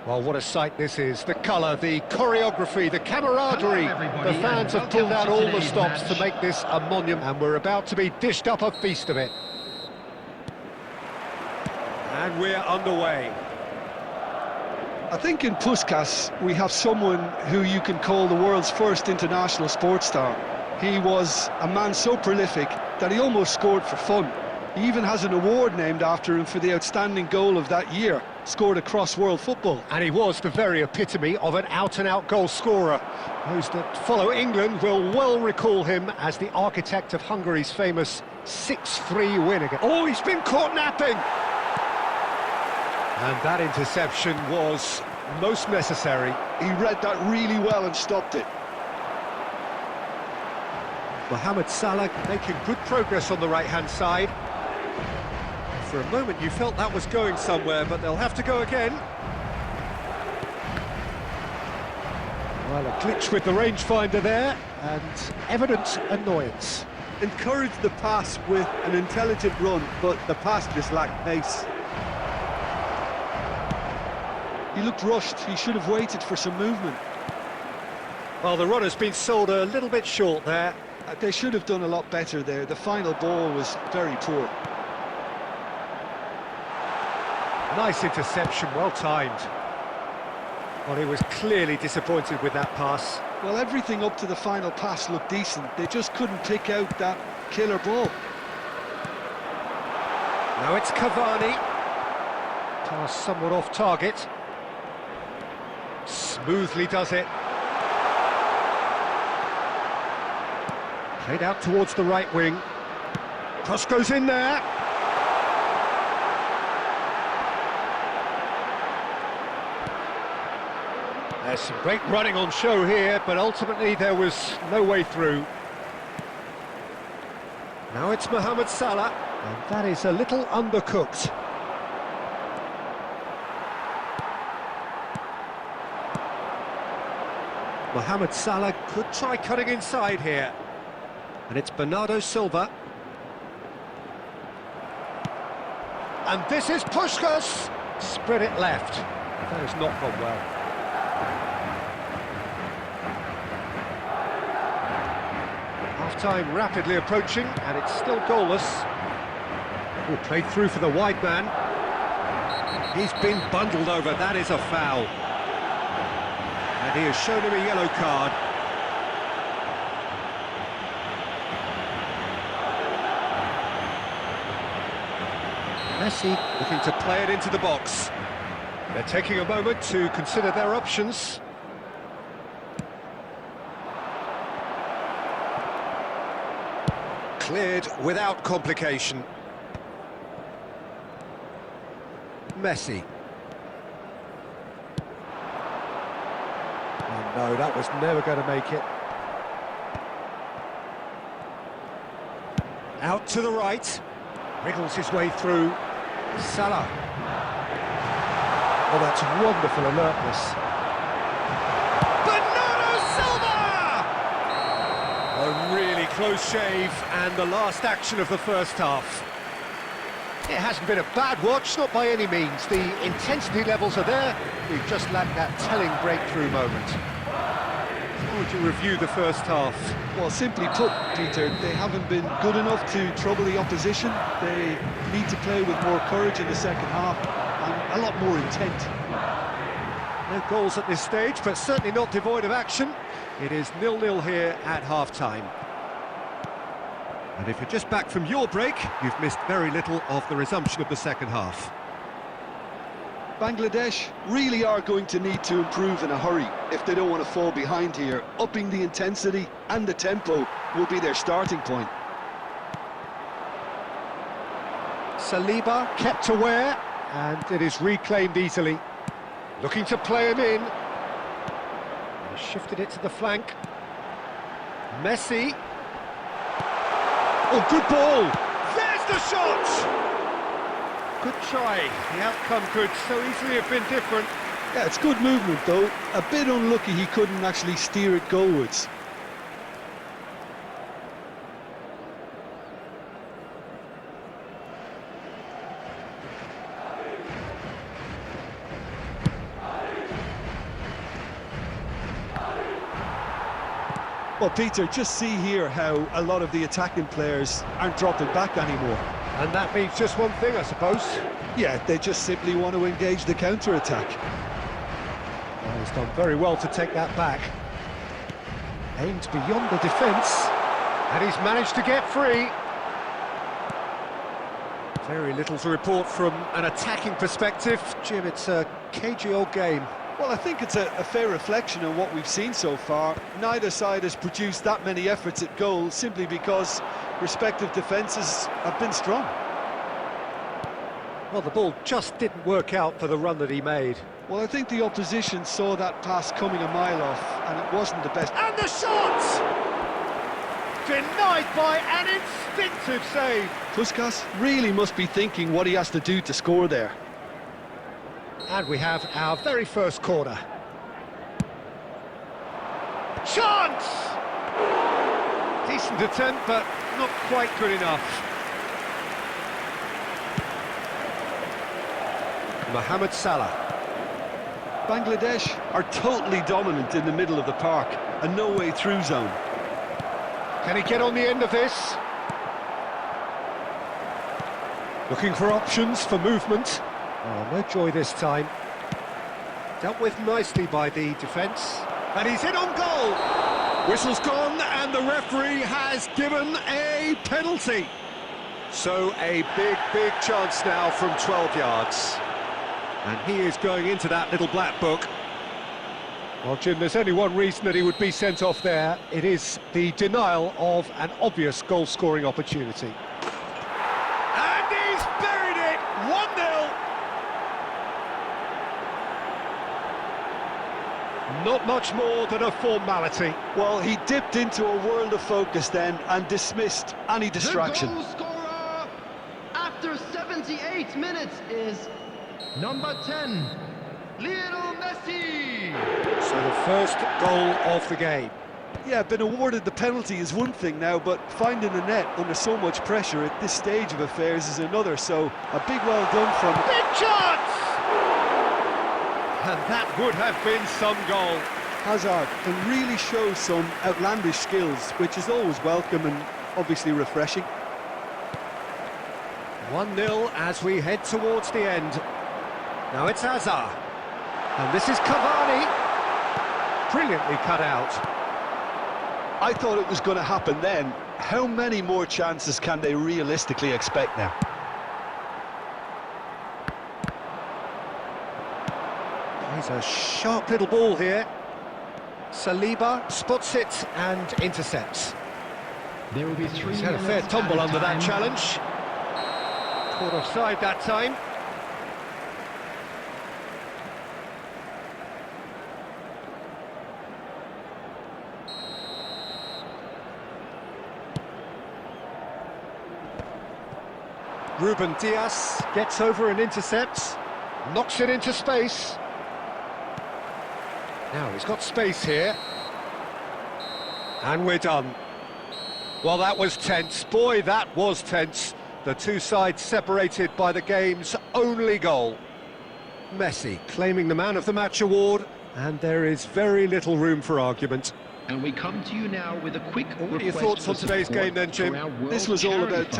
Well, what a sight this is. The colour, the choreography, the camaraderie. The fans have pulled out all the stops to make this a monument, and we're about to be dished up a feast of it. And we're underway. I think in Puskás we have someone who you can call the world's first international sports star. He was a man so prolific that he almost scored for fun. He even has an award named after him for the outstanding goal of that year, scored across world football. And he was the very epitome of an out-and-out goal scorer. Those that follow England will well recall him as the architect of Hungary's famous 6-3 win against... Oh, he's been caught napping! And that interception was most necessary. He read that really well and stopped it. Mohamed Salah making good progress on the right-hand side. For a moment you felt that was going somewhere, but they'll have to go again. Well, a glitch with the rangefinder there, and evident annoyance. Encouraged the pass with an intelligent run, but the pass just lacked pace. He looked rushed. He should have waited for some movement. Well, the run has been sold a little bit short there. They should have done a lot better there. The final ball was very poor. Nice interception, well timed. Well, he was clearly disappointed with that pass. Well, everything up to the final pass looked decent. They just couldn't pick out that killer ball. Now it's Cavani. Pass somewhat off target. Smoothly does it. Played out towards the right wing. Cross goes in there. There's some great running on show here, but ultimately there was no way through. Now it's Mohamed Salah, and that is a little undercooked. Mohamed Salah could try cutting inside here. And it's Bernardo Silva. And this is Puskás. Spread it left. That has not gone well. Half-time rapidly approaching, and it's still goalless. Oh, played through for the wide man. He's been bundled over. That is a foul. And he has shown him a yellow card. Messi looking to play it into the box. They're taking a moment to consider their options. Cleared without complication. Messi. Oh no, that was never going to make it. Out to the right. Wriggles his way through. Salah. Oh, that's wonderful alertness. Bernardo Silva! A really close shave, and the last action of the first half. It hasn't been a bad watch, not by any means. The intensity levels are there. We've just lacked that telling breakthrough moment. How would you review the first half? Well, simply put, Peter, they haven't been good enough to trouble the opposition. They need to play with more courage in the second half and a lot more intent. No goals at this stage, but certainly not devoid of action. It is 0-0 here at half-time. And if you're just back from your break, you've missed very little of the resumption of the second half. Bangladesh really are going to need to improve in a hurry if they don't want to fall behind here. Upping the intensity and the tempo will be their starting point. Saliba kept aware, and it is reclaimed easily. Looking to play him in. He shifted it to the flank. Messi. Oh, good ball! There's the shot! Good try. The outcome could so easily have been different. Yeah, it's good movement though. A bit unlucky he couldn't actually steer it goalwards. Well, Peter, just see here how a lot of the attacking players aren't dropping back anymore. And that means just one thing, I suppose. Yeah, they just simply want to engage the counter-attack. Well, he's done very well to take that back. Aimed beyond the defence, and he's managed to get free. Very little to report from an attacking perspective. Jim, it's a cagey old game. Well, I think it's a fair reflection of what we've seen so far. Neither side has produced that many efforts at goal simply because respective defences have been strong. Well, the ball just didn't work out for the run that he made. Well, I think the opposition saw that pass coming a mile off, and it wasn't the best. And the shot! Denied by an instinctive save. Puskás really must be thinking what he has to do to score there. And we have our very first corner. Chance! Decent attempt, but not quite good enough. Mohamed Salah. Bangladesh are totally dominant in the middle of the park, a no-way through zone. Can he get on the end of this? Looking for options for movement. Oh, no joy this time. Dealt with nicely by the defence. And he's in on goal! Whistle's gone and the referee has given a penalty. So a big chance now from 12 yards. And he is going into that little black book. Well, Jim, there's only one reason that he would be sent off there. It is the denial of an obvious goal-scoring opportunity. And he's buried it! 1-0! Not much more than a formality. Well, he dipped into a world of focus then and dismissed any distraction. The goal scorer after 78 minutes is number 10, Lionel Messi. So the first goal of the game. Yeah, been awarded the penalty is one thing now, but finding the net under so much pressure at this stage of affairs is another, so a big well done from... Big chance! And that would have been some goal. Hazard can really show some outlandish skills, which is always welcome and obviously refreshing. 1-0 as we head towards the end. Now it's Hazard. And this is Cavani. Brilliantly cut out. I thought it was going to happen then. How many more chances can they realistically expect now? Here's a sharp little ball here. Saliba spots it and intercepts. There will be 3 He's had a fair tumble under that challenge. Caught offside that time. Ruben Dias gets over and intercepts, knocks it into space. Now he's got space here. And we're done. Well, that was tense. Boy, that was tense. The two sides separated by the game's only goal. Messi claiming the Man of the Match award, and there is very little room for argument. And we come to you now with a quick What are your thoughts on today's game then, Jim? This was all about tactics.